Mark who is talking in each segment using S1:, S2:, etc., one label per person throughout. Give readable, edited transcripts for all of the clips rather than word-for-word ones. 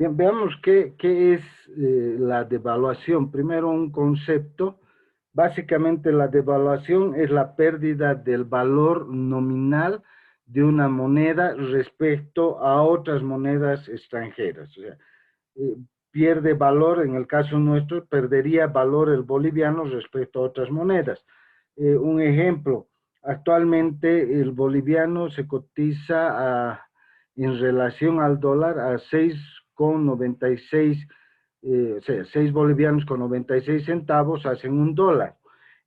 S1: Bien, veamos qué es la devaluación. Primero, un concepto. Básicamente, la devaluación es la pérdida del valor nominal de una moneda respecto a otras monedas extranjeras. O sea, eh, pierde valor, en el caso nuestro, perdería valor el boliviano respecto a otras monedas. Un ejemplo, actualmente el boliviano se cotiza en relación al dólar a 6,96, o sea, 6 bolivianos con 96 centavos hacen un dólar.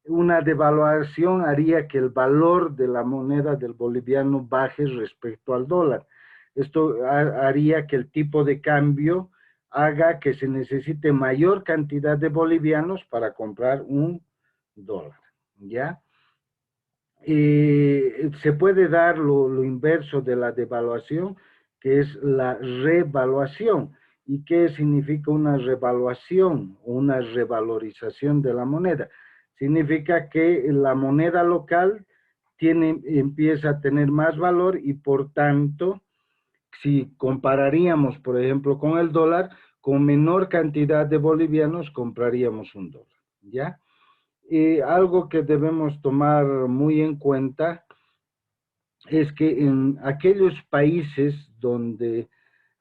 S1: Una devaluación haría que el valor de la moneda del boliviano baje respecto al dólar. Esto haría que el tipo de cambio haga que se necesite mayor cantidad de bolivianos para comprar un dólar, ¿ya? Se puede dar lo inverso de la devaluación, que es la revaluación. ¿Y qué significa una revaluación o una revalorización de la moneda? Significa que la moneda local empieza a tener más valor y por tanto, si compararíamos, por ejemplo, con el dólar, con menor cantidad de bolivianos compraríamos un dólar, ¿ya? Algo que debemos tomar muy en cuenta es que en aquellos países donde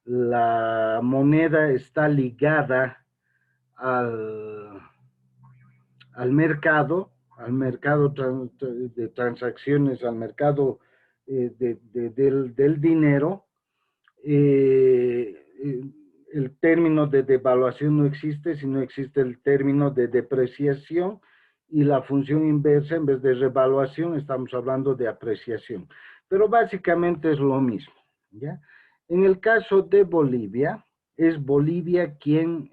S1: la moneda está ligada al, al mercado de transacciones, al mercado del dinero, eh, el término de devaluación no existe, sino existe el término de depreciación y la función inversa, en vez de revaluación, estamos hablando de apreciación. Pero básicamente es lo mismo, ¿ya? En el caso de Bolivia, es Bolivia quien,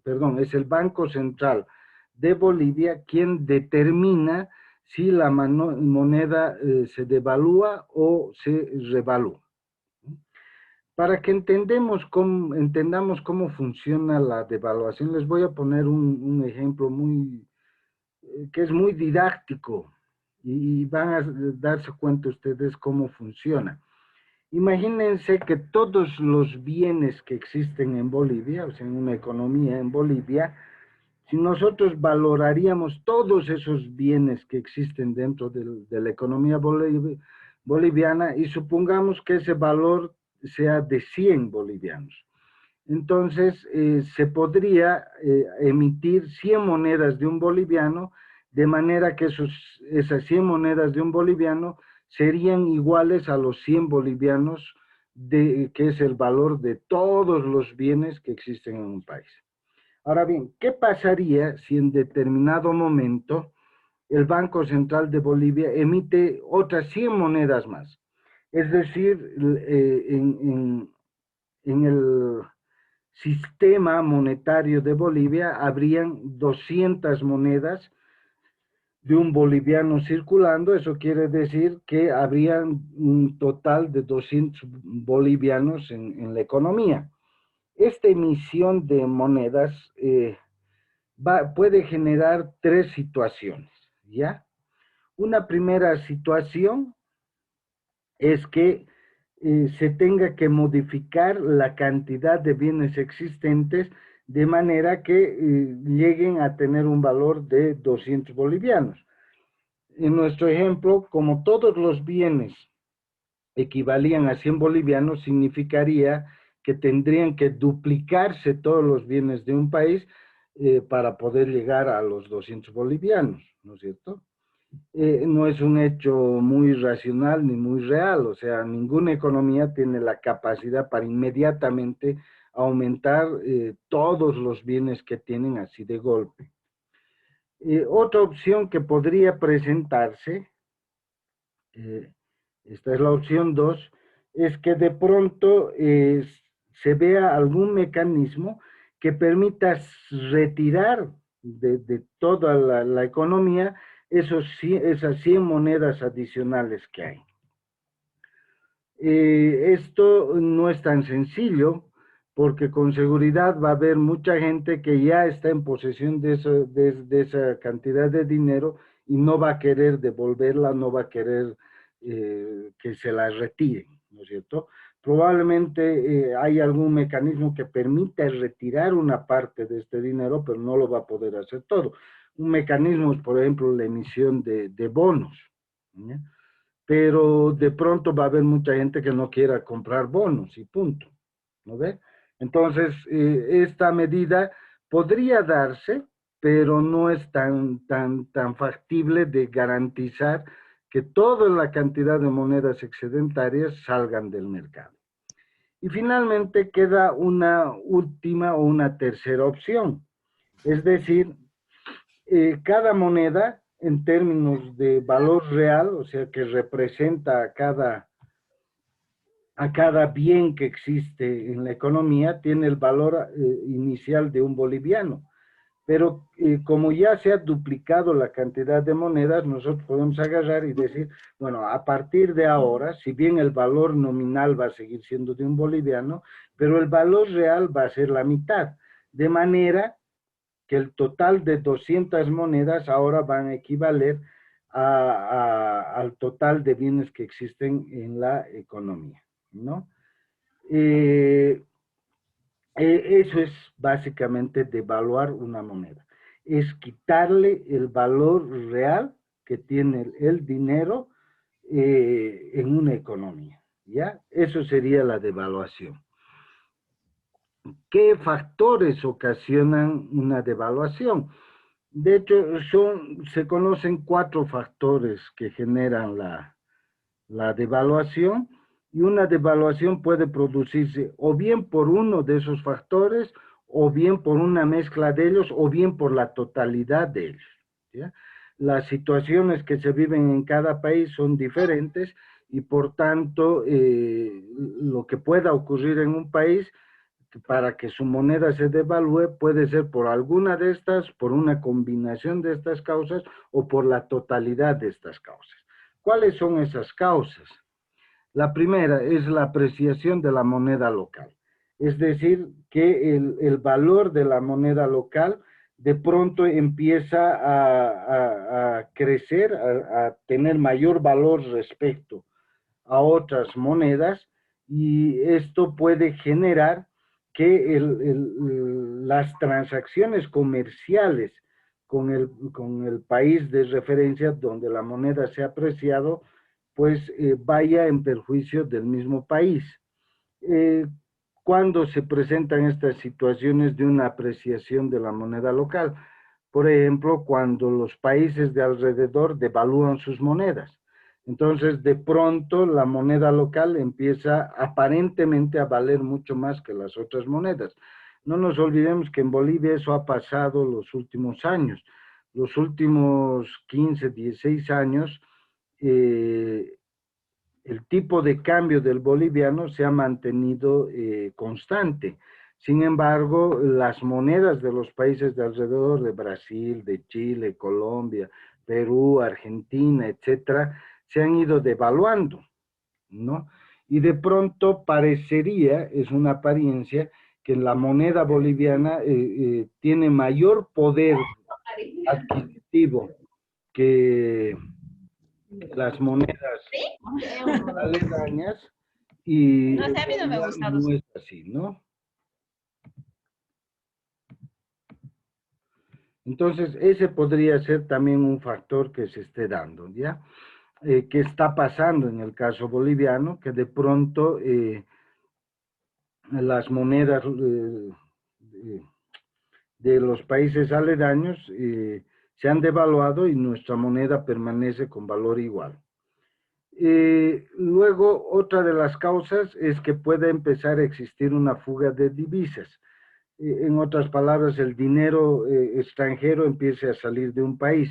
S1: perdón, es el Banco Central de Bolivia quien determina si la moneda se devalúa o se revalúa. Para que entendamos cómo funciona la devaluación, les voy a poner un ejemplo que es muy didáctico y van a darse cuenta ustedes cómo funciona. Imagínense que todos los bienes que existen en Bolivia, o sea, en una economía en Bolivia, si nosotros valoraríamos todos esos bienes que existen dentro de la economía boliviana y supongamos que ese valor sea de 100 bolivianos. Entonces, se podría emitir 100 monedas de un boliviano, de manera que esas 100 monedas de un boliviano serían iguales a los 100 bolivianos, que es el valor de todos los bienes que existen en un país. Ahora bien, ¿qué pasaría si en determinado momento el Banco Central de Bolivia emite otras 100 monedas más? Es decir, en el sistema monetario de Bolivia habrían 200 monedas de un boliviano circulando. Eso quiere decir que habrían un total de 200 bolivianos en la economía. Esta emisión de monedas puede generar tres situaciones, ¿ya? Una primera situación es que se tenga que modificar la cantidad de bienes existentes de manera que lleguen a tener un valor de 200 bolivianos. En nuestro ejemplo, como todos los bienes equivalían a 100 bolivianos, significaría que tendrían que duplicarse todos los bienes de un país para poder llegar a los 200 bolivianos, ¿no es cierto? No es un hecho muy racional ni muy real, o sea, ninguna economía tiene la capacidad para inmediatamente aumentar todos los bienes que tienen así de golpe. Otra opción que podría presentarse, eh, esta es la opción 2, es que de pronto se vea algún mecanismo que permita retirar de toda la economía esas 100 monedas adicionales que hay. Esto no es tan sencillo porque con seguridad va a haber mucha gente que ya está en posesión de esa cantidad de dinero y no va a querer devolverla, no va a querer que se la retiren, ¿no es cierto? Probablemente hay algún mecanismo que permita retirar una parte de este dinero, pero no lo va a poder hacer todo. Un mecanismo es, por ejemplo, la emisión de bonos, ¿ya? Pero de pronto va a haber mucha gente que no quiera comprar bonos y punto, ¿no ve? Entonces, esta medida podría darse, pero no es tan factible de garantizar que toda la cantidad de monedas excedentarias salgan del mercado. Y finalmente queda una última o una tercera opción, es decir, cada moneda en términos de valor real, o sea, que representa a cada bien que existe en la economía, tiene el valor inicial de un boliviano. Pero como ya se ha duplicado la cantidad de monedas, nosotros podemos agarrar y decir, bueno, a partir de ahora, si bien el valor nominal va a seguir siendo de un boliviano, pero el valor real va a ser la mitad. De manera que el total de 200 monedas ahora van a equivaler al total de bienes que existen en la economía, ¿no? Eh, Eso es básicamente devaluar una moneda. Es quitarle el valor real que tiene el dinero en una economía, ¿ya? Eso sería la devaluación. ¿Qué factores ocasionan una devaluación? De hecho, se conocen 4 factores que generan la devaluación, y una devaluación puede producirse o bien por uno de esos factores, o bien por una mezcla de ellos, o bien por la totalidad de ellos, ¿ya? Las situaciones que se viven en cada país son diferentes, y por tanto, lo que pueda ocurrir en un país para que su moneda se devalúe puede ser por alguna de estas, por una combinación de estas causas, o por la totalidad de estas causas. ¿Cuáles son esas causas? La primera es la apreciación de la moneda local, es decir, que el valor de la moneda local de pronto empieza a crecer, a tener mayor valor respecto a otras monedas, y esto puede generar que las transacciones comerciales con el país de referencia donde la moneda se ha apreciado, pues vaya en perjuicio del mismo país. Eh, cuando se presentan estas situaciones de una apreciación de la moneda local, por ejemplo, cuando los países de alrededor devalúan sus monedas. Entonces, de pronto, la moneda local empieza aparentemente a valer mucho más que las otras monedas. No nos olvidemos que en Bolivia eso ha pasado los últimos años. Los últimos 15, 16 años, eh, el tipo de cambio del boliviano se ha mantenido constante. Sin embargo, las monedas de los países de alrededor, de Brasil, de Chile, Colombia, Perú, Argentina, etcétera, se han ido devaluando, ¿no? Y de pronto parecería, es una apariencia, que la moneda boliviana tiene mayor poder adquisitivo que las monedas aledañas, y
S2: No
S1: en
S2: sé, a mí no me ha
S1: realidad
S2: gustado.
S1: no es así, ¿no? Entonces, ese podría ser también un factor que se esté dando, ¿ya? Que está pasando en el caso boliviano, que de pronto las monedas de los países aledaños se han devaluado, y nuestra moneda permanece con valor igual. Luego, otra de las causas es que pueda empezar a existir una fuga de divisas. En otras palabras, el dinero extranjero empiece a salir de un país.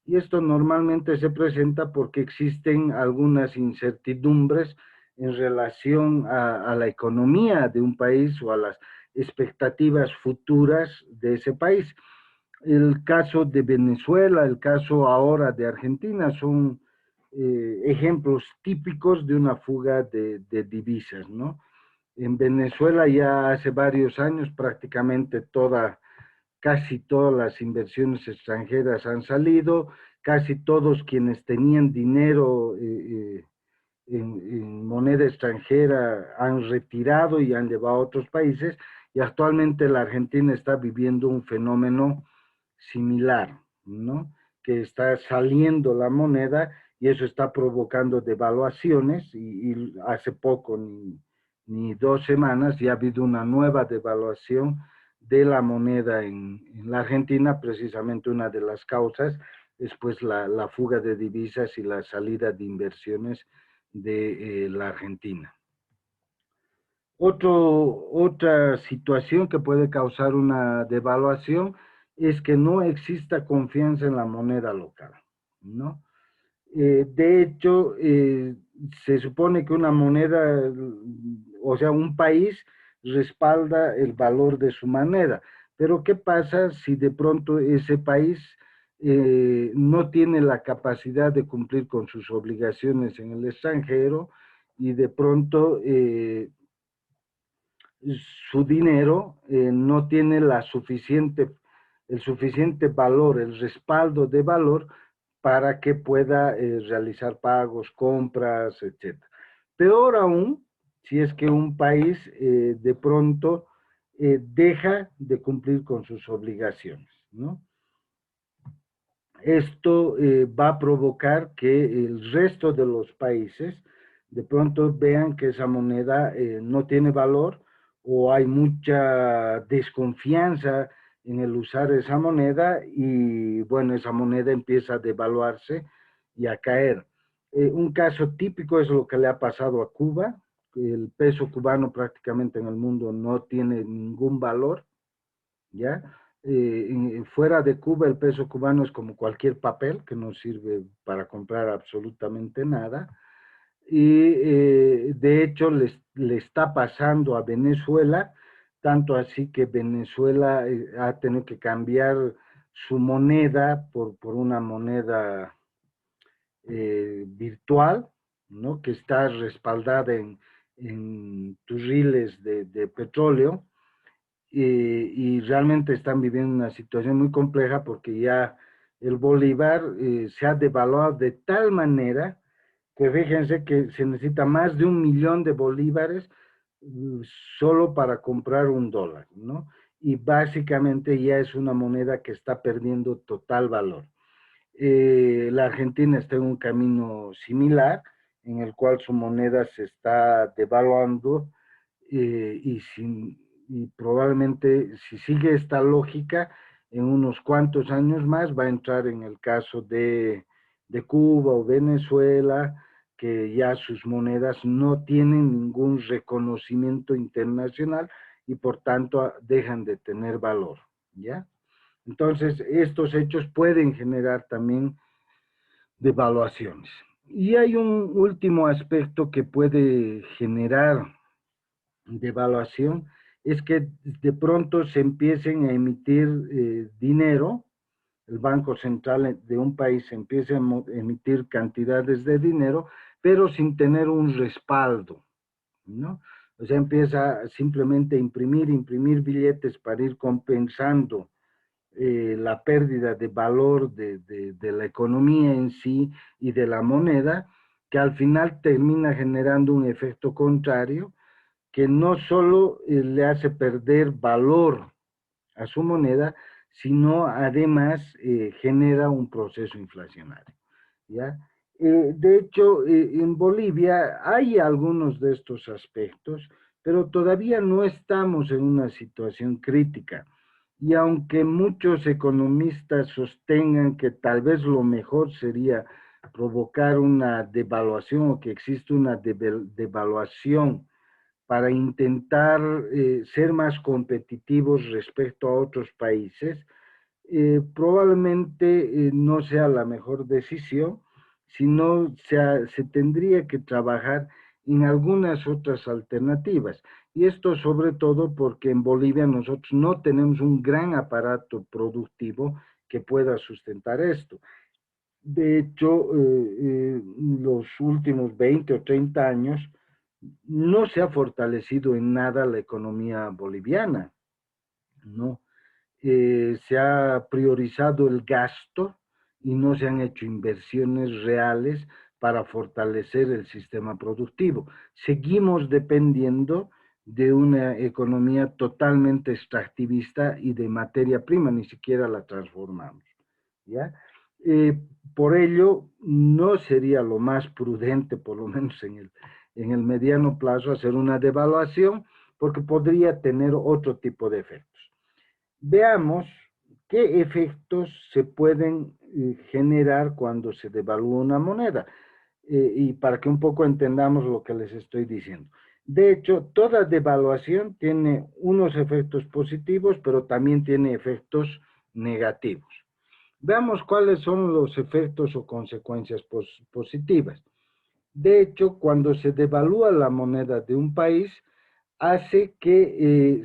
S1: Y esto normalmente se presenta porque existen algunas incertidumbres en relación a la economía de un país, o a las expectativas futuras de ese país. El caso de Venezuela, el caso ahora de Argentina, son ejemplos típicos de una fuga de divisas, ¿no? En Venezuela ya hace varios años prácticamente casi todas las inversiones extranjeras han salido, casi todos quienes tenían dinero en moneda extranjera han retirado y han llevado a otros países, y actualmente la Argentina está viviendo un fenómeno similar, ¿no? Que está saliendo la moneda y eso está provocando devaluaciones y hace poco, ni 2 semanas, ya ha habido una nueva devaluación de la moneda en la Argentina. Precisamente una de las causas es pues la fuga de divisas y la salida de inversiones de la Argentina. Otra situación que puede causar una devaluación es que no exista confianza en la moneda local, ¿no? De hecho, se supone que una moneda, o sea, un país respalda el valor de su moneda, pero ¿qué pasa si de pronto ese país no tiene la capacidad de cumplir con sus obligaciones en el extranjero y de pronto su dinero no tiene el suficiente valor, el respaldo de valor para que pueda realizar pagos, compras, etc. Peor aún, si es que un país de pronto deja de cumplir con sus obligaciones, ¿no? Esto va a provocar que el resto de los países de pronto vean que esa moneda no tiene valor o hay mucha desconfianza en el usar esa moneda y bueno, esa moneda empieza a devaluarse y a caer. Un caso típico es lo que le ha pasado a Cuba. El peso cubano prácticamente en el mundo no tiene ningún valor, ¿ya? Fuera de Cuba el peso cubano es como cualquier papel que no sirve para comprar absolutamente nada. Y de hecho le está pasando a Venezuela, tanto así que Venezuela ha tenido que cambiar su moneda por una moneda virtual, ¿no? Que está respaldada en turriles de petróleo, y realmente están viviendo una situación muy compleja porque ya el bolívar se ha devaluado de tal manera que fíjense que se necesita más de 1 millón de bolívares mm, solo para comprar $1, ¿no? Y básicamente ya es una moneda que está perdiendo total valor. La Argentina está en un camino similar, en el cual su moneda se está devaluando y probablemente si sigue esta lógica, en unos cuantos años más va a entrar en el caso de Cuba o Venezuela, que ya sus monedas no tienen ningún reconocimiento internacional y por tanto dejan de tener valor, ¿ya? Entonces, estos hechos pueden generar también devaluaciones. Y hay un último aspecto que puede generar devaluación, es que de pronto se empiecen a emitir dinero, el Banco Central de un país empieza a emitir cantidades de dinero, pero sin tener un respaldo, ¿no? O sea, empieza simplemente a imprimir billetes para ir compensando la pérdida de valor de la economía en sí y de la moneda, que al final termina generando un efecto contrario, que no solo le hace perder valor a su moneda, sino además genera un proceso inflacionario, ¿ya? De hecho, en Bolivia hay algunos de estos aspectos, pero todavía no estamos en una situación crítica. Y aunque muchos economistas sostengan que tal vez lo mejor sería provocar una devaluación o que existe una devaluación para intentar ser más competitivos respecto a otros países, probablemente no sea la mejor decisión, sino se tendría que trabajar en algunas otras alternativas. Y esto sobre todo porque en Bolivia nosotros no tenemos un gran aparato productivo que pueda sustentar esto. De hecho, los últimos 20 o 30 años no se ha fortalecido en nada la economía boliviana, ¿no? Se ha priorizado el gasto y no se han hecho inversiones reales para fortalecer el sistema productivo. Seguimos dependiendo de una economía totalmente extractivista y de materia prima, ni siquiera la transformamos, ¿ya? Por ello, no sería lo más prudente, por lo menos en el mediano plazo, hacer una devaluación, porque podría tener otro tipo de efectos. Veamos qué efectos se pueden generar cuando se devalúa una moneda, y para que un poco entendamos lo que les estoy diciendo. De hecho, toda devaluación tiene unos efectos positivos, pero también tiene efectos negativos. Veamos cuáles son los efectos o consecuencias positivas. De hecho, cuando se devalúa la moneda de un país, hace que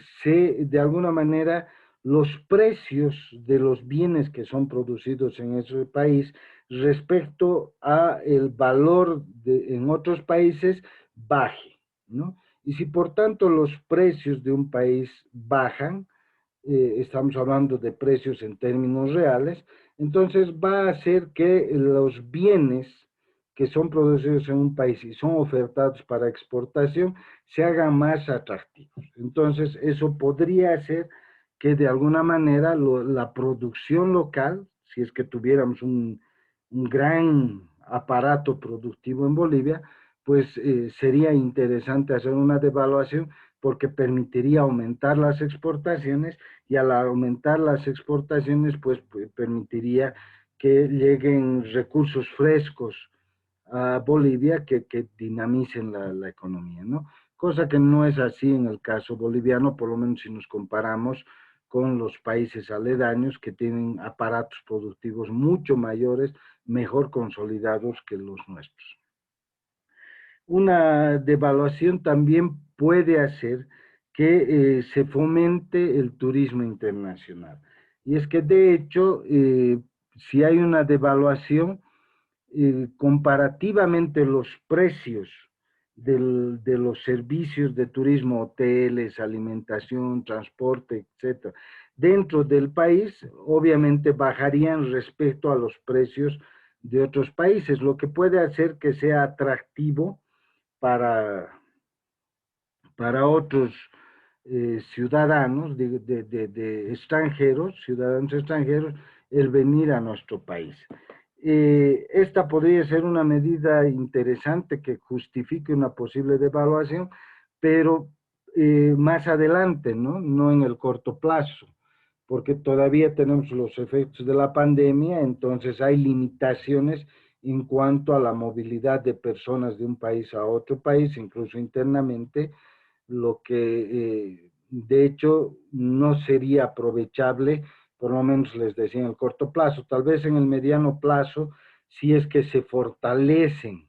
S1: de alguna manera, los precios de los bienes que son producidos en ese país respecto a el valor en otros países baje, ¿no? Y si por tanto los precios de un país bajan, estamos hablando de precios en términos reales, entonces va a hacer que los bienes que son producidos en un país y son ofertados para exportación se hagan más atractivos. Entonces, eso podría hacer que de alguna manera la producción local, si es que tuviéramos un gran aparato productivo en Bolivia, pues sería interesante hacer una devaluación porque permitiría aumentar las exportaciones y al aumentar las exportaciones, pues permitiría que lleguen recursos frescos a Bolivia que dinamicen la economía, ¿no? Cosa que no es así en el caso boliviano, por lo menos si nos comparamos con los países aledaños que tienen aparatos productivos mucho mayores, mejor consolidados que los nuestros. Una devaluación también puede hacer que se fomente el turismo internacional. Y es que de hecho, si hay una devaluación, comparativamente los precios de los servicios de turismo, hoteles, alimentación, transporte, etcétera, dentro del país, obviamente bajarían respecto a los precios de otros países, lo que puede hacer que sea atractivo para, para otros ciudadanos extranjeros, ciudadanos extranjeros, el venir a nuestro país. Esta podría ser una medida interesante que justifique una posible devaluación, pero más adelante, ¿no? No en el corto plazo, porque todavía tenemos los efectos de la pandemia, entonces hay limitaciones en cuanto a la movilidad de personas de un país a otro país, incluso internamente, lo que de hecho no sería aprovechable, por lo menos les decía en el corto plazo, tal vez en el mediano plazo, si es que se fortalecen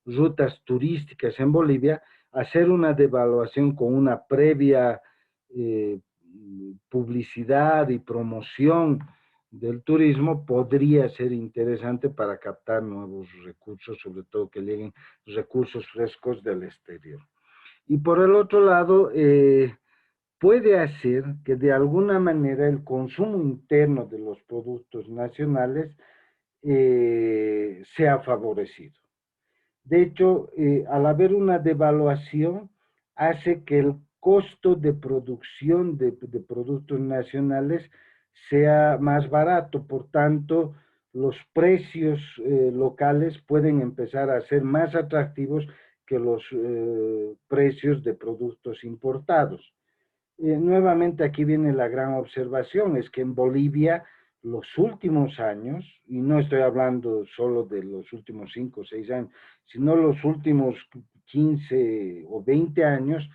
S1: rutas turísticas en Bolivia, hacer una devaluación con una previa eh, publicidad y promoción del turismo podría ser interesante para captar nuevos recursos, sobre todo que lleguen recursos frescos del exterior. Y por el otro lado, puede hacer que de alguna manera el consumo interno de los productos nacionales sea favorecido. De hecho, al haber una devaluación, hace que el costo de producción de productos nacionales sea más barato, por tanto, los precios locales pueden empezar a ser más atractivos que los precios de productos importados. Nuevamente aquí viene la gran observación, es que en Bolivia los últimos años, y no estoy hablando solo de los últimos 5 o 6 años, sino los últimos 15 o 20 años,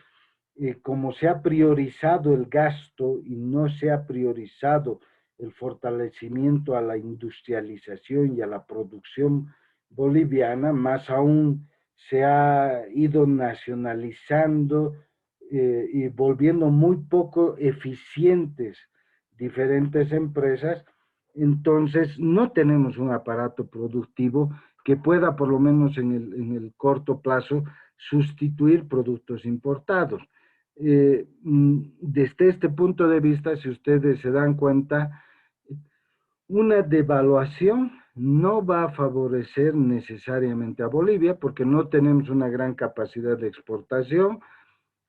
S1: como se ha priorizado el gasto y no se ha priorizado el fortalecimiento a la industrialización y a la producción boliviana, más aún se ha ido nacionalizando y volviendo muy poco eficientes diferentes empresas, entonces no tenemos un aparato productivo que pueda, por lo menos en el corto plazo, sustituir productos importados. Desde este punto de vista, si ustedes se dan cuenta, una devaluación no va a favorecer necesariamente a Bolivia porque no tenemos una gran capacidad de exportación.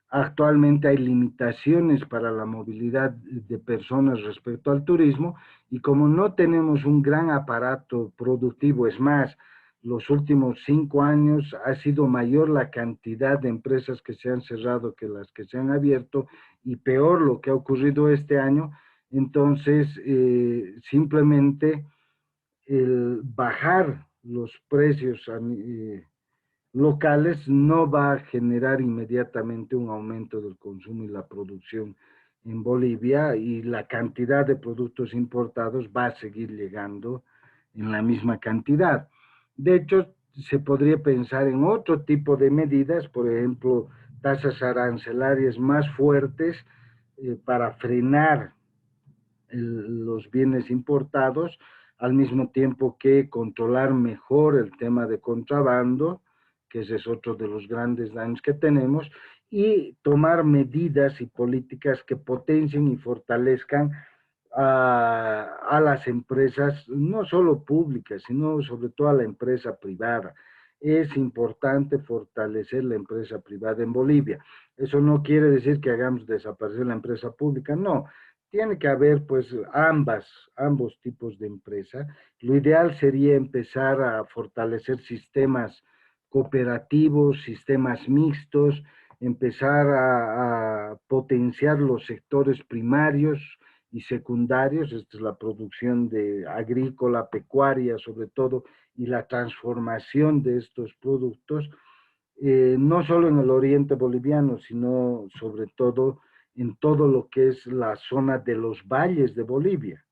S1: Actualmente hay limitaciones para la movilidad de personas respecto al turismo y como no tenemos un gran aparato productivo, es más, los últimos 5 años ha sido mayor la cantidad de empresas que se han cerrado que las que se han abierto y peor lo que ha ocurrido este año, entonces simplemente el bajar los precios locales no va a generar inmediatamente un aumento del consumo y la producción en Bolivia y la cantidad de productos importados va a seguir llegando en la misma cantidad. De hecho, se podría pensar en otro tipo de medidas, por ejemplo, tasas arancelarias más fuertes para frenar los bienes importados, al mismo tiempo que controlar mejor el tema de contrabando, que ese es otro de los grandes daños que tenemos, y tomar medidas y políticas que potencien y fortalezcan a las empresas, no solo públicas, sino sobre todo a la empresa privada. Es importante fortalecer la empresa privada en Bolivia. Eso no quiere decir que hagamos desaparecer la empresa pública, no, tiene que haber pues ambos tipos de empresa. Lo ideal sería empezar a fortalecer sistemas cooperativos, sistemas mixtos, empezar a potenciar los sectores primarios y secundarios, esta es la producción de agrícola, pecuaria sobre todo, y la transformación de estos productos, no solo en el oriente boliviano, sino sobre todo en todo lo que es la zona de los valles de Bolivia,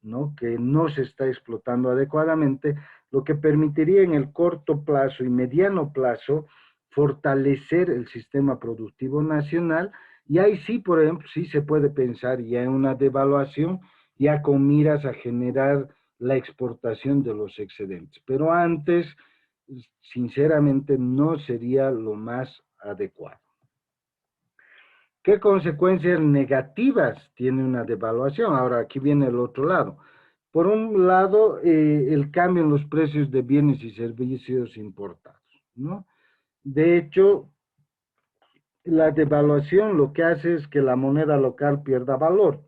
S1: ¿no? Que no se está explotando adecuadamente, lo que permitiría en el corto plazo y mediano plazo fortalecer el sistema productivo nacional y ahí sí, por ejemplo, sí se puede pensar ya en una devaluación, ya con miras a generar la exportación de los excedentes. Pero antes, sinceramente, no sería lo más adecuado. ¿Qué consecuencias negativas tiene una devaluación? Ahora, aquí viene el otro lado. Por un lado, el cambio en los precios de bienes y servicios importados, ¿no? De hecho, la devaluación lo que hace es que la moneda local pierda valor.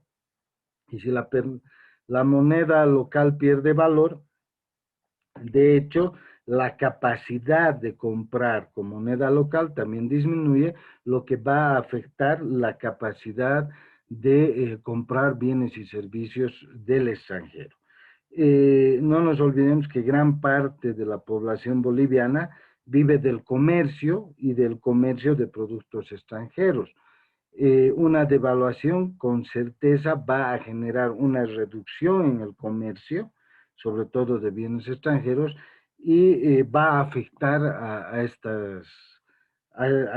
S1: Y si la moneda local pierde valor, de hecho, la capacidad de comprar con moneda local también disminuye, lo que va a afectar la capacidad de comprar bienes y servicios del extranjero. No nos olvidemos que gran parte de la población boliviana vive del comercio y del comercio de productos extranjeros. Una devaluación con certeza va a generar una reducción en el comercio, sobre todo de bienes extranjeros, y va a afectar a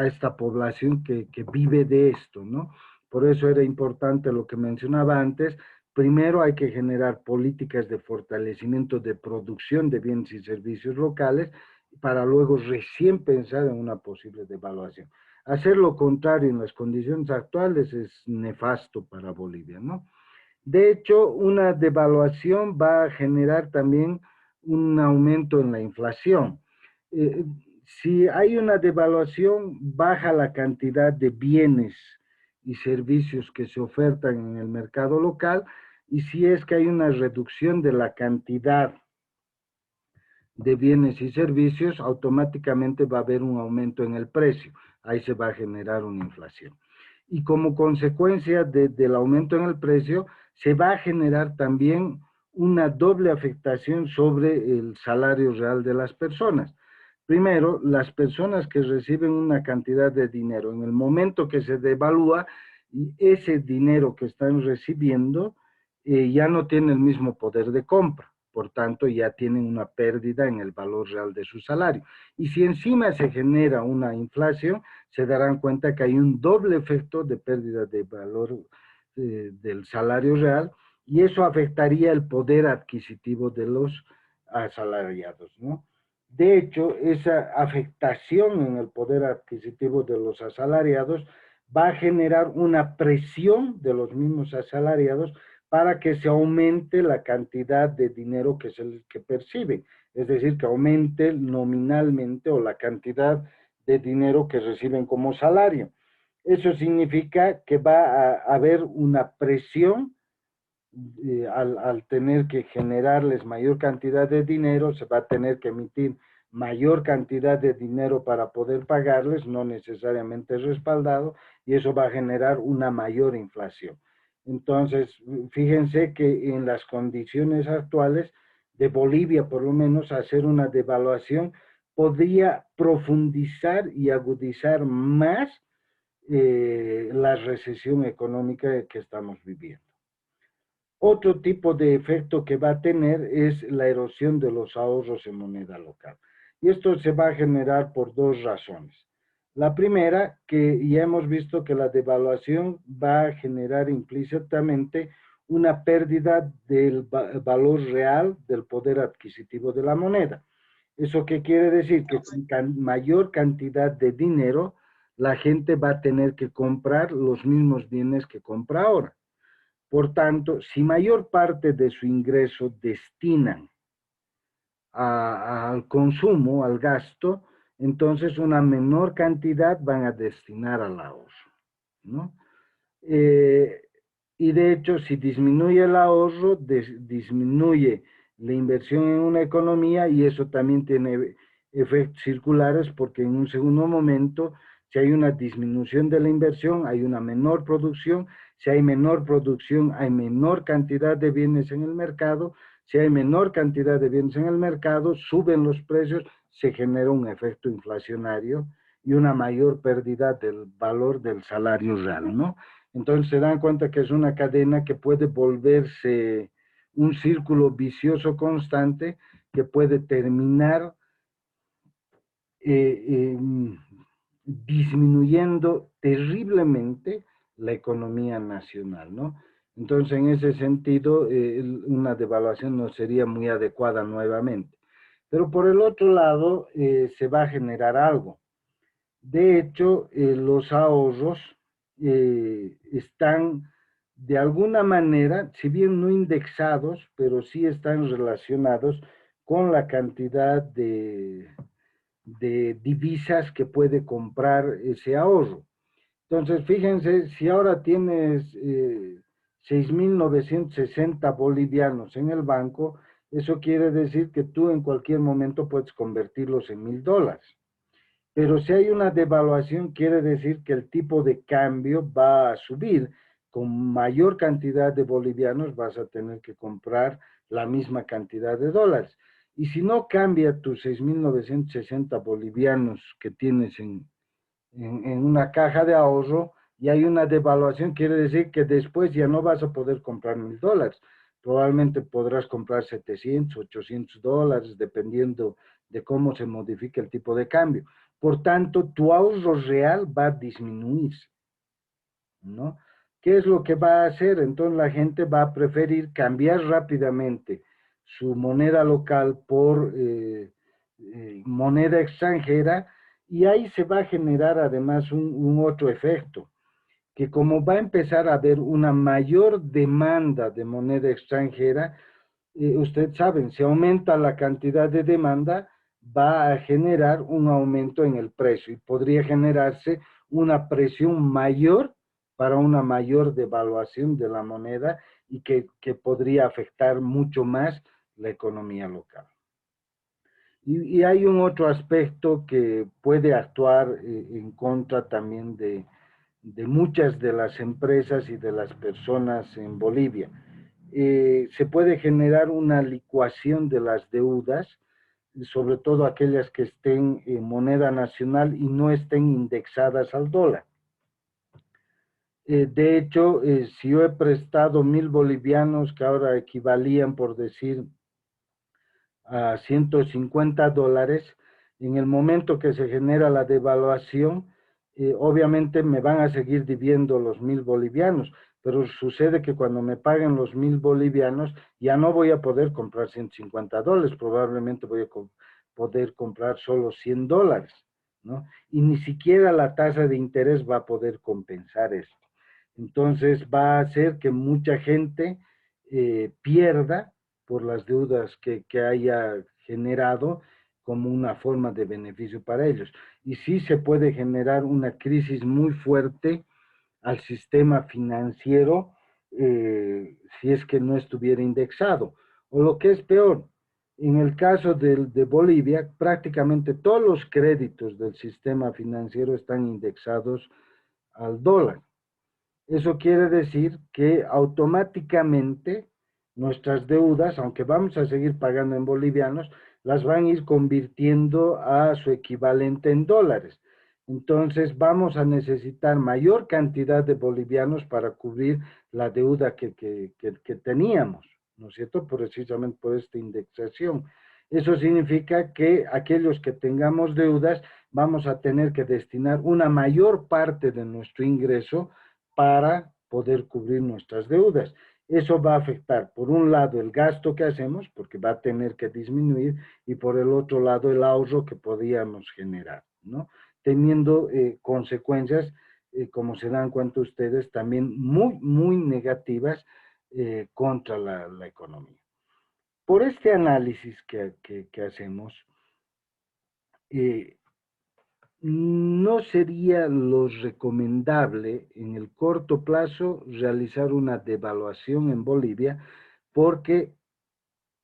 S1: esta población que vive de esto, ¿no? Por eso era importante lo que mencionaba antes. Primero hay que generar políticas de fortalecimiento de producción de bienes y servicios locales para luego recién pensar en una posible devaluación. Hacer lo contrario en las condiciones actuales es nefasto para Bolivia, ¿no? De hecho, una devaluación va a generar también un aumento en la inflación. Eh, si hay una devaluación, baja la cantidad de bienes y servicios que se ofertan en el mercado local, y si es que hay una reducción de la cantidad de bienes y servicios, automáticamente va a haber un aumento en el precio. Ahí se va a generar una inflación. Y como consecuencia del aumento en el precio, se va a generar también una doble afectación sobre el salario real de las personas. Primero, las personas que reciben una cantidad de dinero, en el momento que se devalúa, ese dinero que están recibiendo ya no tiene el mismo poder de compra, por tanto ya tienen una pérdida en el valor real de su salario. Y si encima se genera una inflación, se darán cuenta que hay un doble efecto de pérdida de valor del salario real y eso afectaría el poder adquisitivo de los asalariados, ¿no? De hecho, esa afectación en el poder adquisitivo de los asalariados va a generar una presión de los mismos asalariados para que se aumente la cantidad de dinero que es el que percibe, es decir, que aumente nominalmente o la cantidad de dinero que reciben como salario. Eso significa que va a haber una presión al tener que generarles mayor cantidad de dinero, se va a tener que emitir mayor cantidad de dinero para poder pagarles, no necesariamente respaldado, y eso va a generar una mayor inflación. Entonces, fíjense que en las condiciones actuales de Bolivia, por lo menos, hacer una devaluación podría profundizar y agudizar más la recesión económica que estamos viviendo. Otro tipo de efecto que va a tener es la erosión de los ahorros en moneda local. Y esto se va a generar por dos razones. La primera, que ya hemos visto que la devaluación va a generar implícitamente una pérdida del valor real del poder adquisitivo de la moneda. ¿Eso qué quiere decir? Que con mayor cantidad de dinero, la gente va a tener que comprar los mismos bienes que compra ahora. Por tanto, si mayor parte de su ingreso destinan al consumo, al gasto, entonces una menor cantidad van a destinar al ahorro, ¿no? Eh, y de hecho, si disminuye el ahorro, disminuye la inversión en una economía y eso también tiene efectos circulares porque en un segundo momento, si hay una disminución de la inversión, hay una menor producción, si hay menor producción, hay menor cantidad de bienes en el mercado, si hay menor cantidad de bienes en el mercado, suben los precios, se genera un efecto inflacionario y una mayor pérdida del valor del salario real, ¿no? Entonces se dan cuenta que es una cadena que puede volverse un círculo vicioso constante que puede terminar eh, disminuyendo terriblemente la economía nacional, ¿no? Entonces, en ese sentido, una devaluación no sería muy adecuada nuevamente. Pero por el otro lado, se va a generar algo. De hecho, los ahorros están de alguna manera, si bien no indexados, pero sí están relacionados con la cantidad de divisas que puede comprar ese ahorro. Entonces, fíjense, si ahora tienes 6.960 bolivianos en el banco, eso quiere decir que tú en cualquier momento puedes convertirlos en $1.000. Pero si hay una devaluación, quiere decir que el tipo de cambio va a subir. Con mayor cantidad de bolivianos vas a tener que comprar la misma cantidad de dólares. Y si no cambia tus 6.960 bolivianos que tienes en una caja de ahorro y hay una devaluación, quiere decir que después ya no vas a poder comprar $1.000. Probablemente podrás comprar 700, $800, dependiendo de cómo se modifique el tipo de cambio. Por tanto, tu ahorro real va a disminuir, ¿no? ¿Qué es lo que va a hacer? Entonces la gente va a preferir cambiar rápidamente su moneda local por moneda extranjera y ahí se va a generar además un otro efecto, que como va a empezar a haber una mayor demanda de moneda extranjera, ustedes saben, si aumenta la cantidad de demanda, va a generar un aumento en el precio y podría generarse una presión mayor para una mayor devaluación de la moneda y que podría afectar mucho más la economía local. Y hay un otro aspecto que puede actuar en contra también de muchas de las empresas y de las personas en Bolivia. Se puede generar una licuación de las deudas, sobre todo aquellas que estén en moneda nacional y no estén indexadas al dólar. De hecho, si yo he prestado 1.000 bolivianos, que ahora equivalían, por decir, a $150, en el momento que se genera la devaluación, obviamente me van a seguir debiendo los 1.000 bolivianos, pero sucede que cuando me paguen los 1.000 bolivianos, ya no voy a poder comprar $150, probablemente voy a poder comprar solo $100, ¿no? Y ni siquiera la tasa de interés va a poder compensar eso. Entonces va a hacer que mucha gente pierda por las deudas que haya generado como una forma de beneficio para ellos. Y sí se puede generar una crisis muy fuerte al sistema financiero si es que no estuviera indexado. O lo que es peor, en el caso de Bolivia, prácticamente todos los créditos del sistema financiero están indexados al dólar. Eso quiere decir que automáticamente nuestras deudas, aunque vamos a seguir pagando en bolivianos, las van a ir convirtiendo a su equivalente en dólares. Entonces vamos a necesitar mayor cantidad de bolivianos para cubrir la deuda que teníamos, ¿no es cierto? Precisamente por esta indexación. Eso significa que aquellos que tengamos deudas vamos a tener que destinar una mayor parte de nuestro ingreso para poder cubrir nuestras deudas. Eso va a afectar, por un lado, el gasto que hacemos, porque va a tener que disminuir, y por el otro lado, el ahorro que podíamos generar, ¿no? Teniendo consecuencias, como se dan cuenta ustedes, también muy negativas contra la economía. Por este análisis que hacemos, no sería lo recomendable en el corto plazo realizar una devaluación en Bolivia porque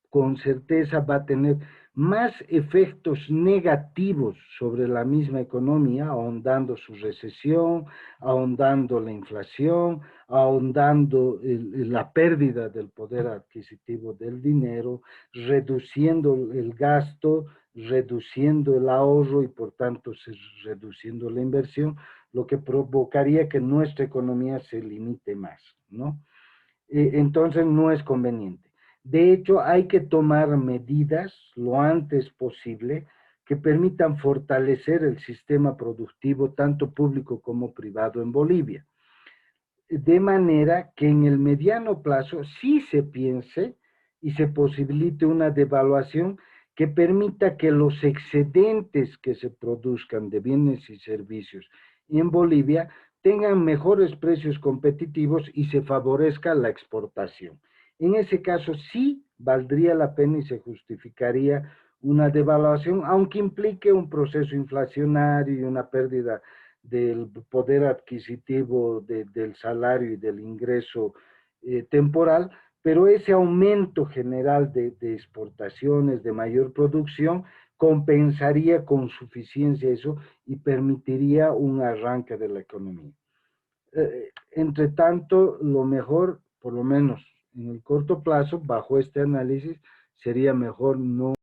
S1: con certeza va a tener más efectos negativos sobre la misma economía, ahondando su recesión, ahondando la inflación, ahondando la pérdida del poder adquisitivo del dinero, reduciendo el gasto, reduciendo el ahorro y por tanto reduciendo la inversión, lo que provocaría que nuestra economía se limite más, ¿no? Entonces no es conveniente. De hecho, hay que tomar medidas lo antes posible que permitan fortalecer el sistema productivo, tanto público como privado en Bolivia. De manera que en el mediano plazo sí se piense y se posibilite una devaluación que permita que los excedentes que se produzcan de bienes y servicios en Bolivia tengan mejores precios competitivos y se favorezca la exportación. En ese caso sí valdría la pena y se justificaría una devaluación, aunque implique un proceso inflacionario y una pérdida del poder adquisitivo del salario y del ingreso temporal, pero ese aumento general de exportaciones, de mayor producción, compensaría con suficiencia eso y permitiría un arranque de la economía. Entre tanto, lo mejor, por lo menos en el corto plazo, bajo este análisis, sería mejor no